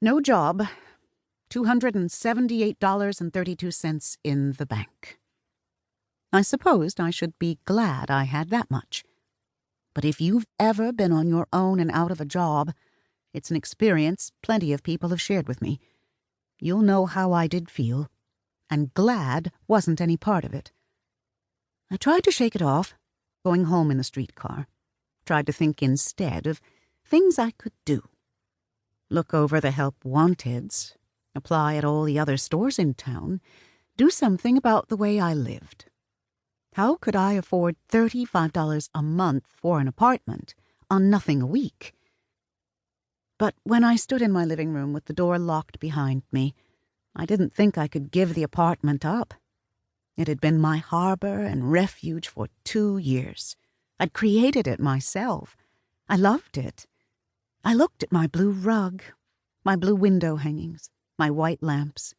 No job. $278.32 in the bank. I supposed I should be glad I had that much. But if you've ever been on your own and out of a job, it's an experience plenty of people have shared with me. You'll know how I did feel, and glad wasn't any part of it. I tried to shake it off, going home in the streetcar. Tried to think instead of things I could do. Look over the help wanteds, apply at all the other stores in town, do something about the way I lived. How could I afford $35 a month for an apartment on nothing a week? But when I stood in my living room with the door locked behind me, I didn't think I could give the apartment up. It had been my harbor and refuge for 2 years. I'd created it myself. I loved it. I looked at my blue rug, my blue window hangings, my white lamps.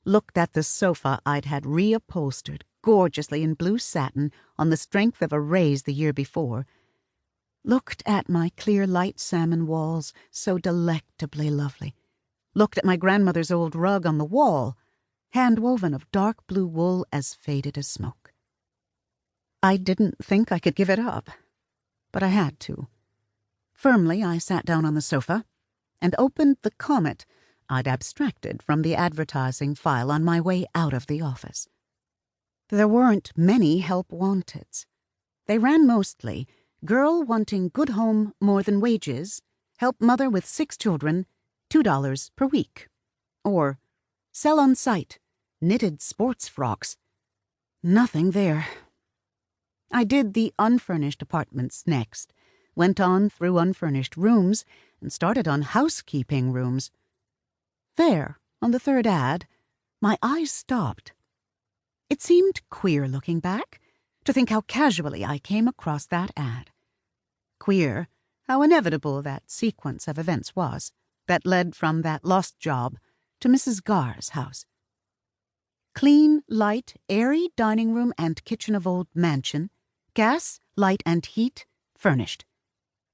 Looked at the sofa I'd had reupholstered gorgeously in blue satin on the strength of a raise the year before. Looked at my clear light salmon walls, so delectably lovely. Looked at my grandmother's old rug on the wall, hand-woven of dark blue wool as faded as smoke. I didn't think I could give it up, but I had to. Firmly, I sat down on the sofa and opened the comet I'd abstracted from the advertising file on my way out of the office. There weren't many help wanteds. They ran mostly, girl wanting good home more than wages, help mother with 6 children, $2 per week. Or sell on site, knitted sports frocks. Nothing there. I did the unfurnished apartments next, went on through unfurnished rooms, and started on housekeeping rooms. There, on the 3rd ad, my eyes stopped. It seemed queer looking back, to think how casually I came across that ad. Queer how inevitable that sequence of events was that led from that lost job to Mrs. Garr's house. Clean, light, airy dining room and kitchen of old mansion, gas, light, and heat furnished.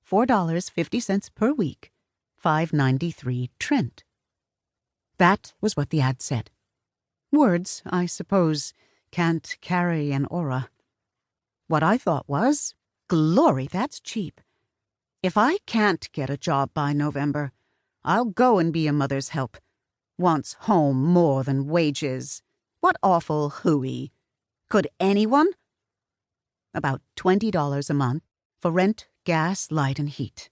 $4.50 per week, $5.93 Trent. That was what the ad said. Words, I suppose, can't carry an aura. What I thought was, glory, that's cheap. If I can't get a job by November, I'll go and be a mother's help. Wants home more than wages. What awful hooey. Could anyone? About $20 a month for rent, gas, light, and heat.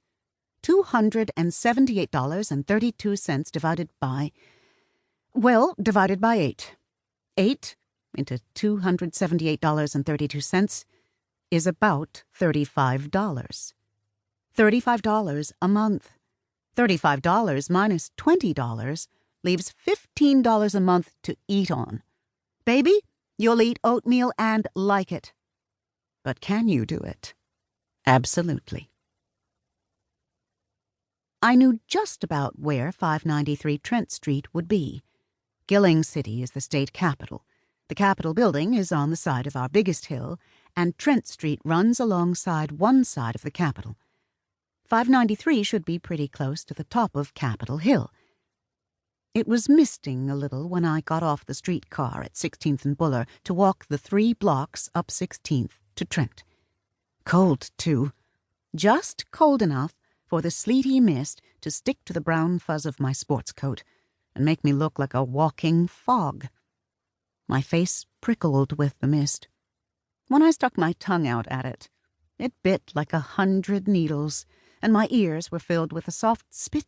$278.32 divided by 8. 8 into $278.32 is about $35. $35 a month. $35 minus $20 leaves $15 a month to eat on. Baby, you'll eat oatmeal and like it. But can you do it? Absolutely. I knew just about where 593 Trent Street would be. Gilling City is the state capital. The Capitol building is on the side of our biggest hill, and Trent Street runs alongside one side of the Capitol. 593 should be pretty close to the top of Capitol Hill. It was misting a little when I got off the streetcar at 16th and Buller to walk the 3 blocks up 16th to Trent. Cold, too. Just cold enough for the sleety mist to stick to the brown fuzz of my sports coat and make me look like a walking fog. My face prickled with the mist. When I stuck my tongue out at it, it bit like 100 needles, and my ears were filled with the soft spit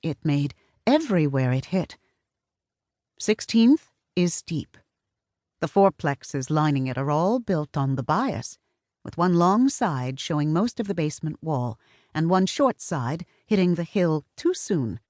it made everywhere it hit. 16th is steep. The fourplexes lining it are all built on the bias, with one long side showing most of the basement wall, and one short side hitting the hill too soon,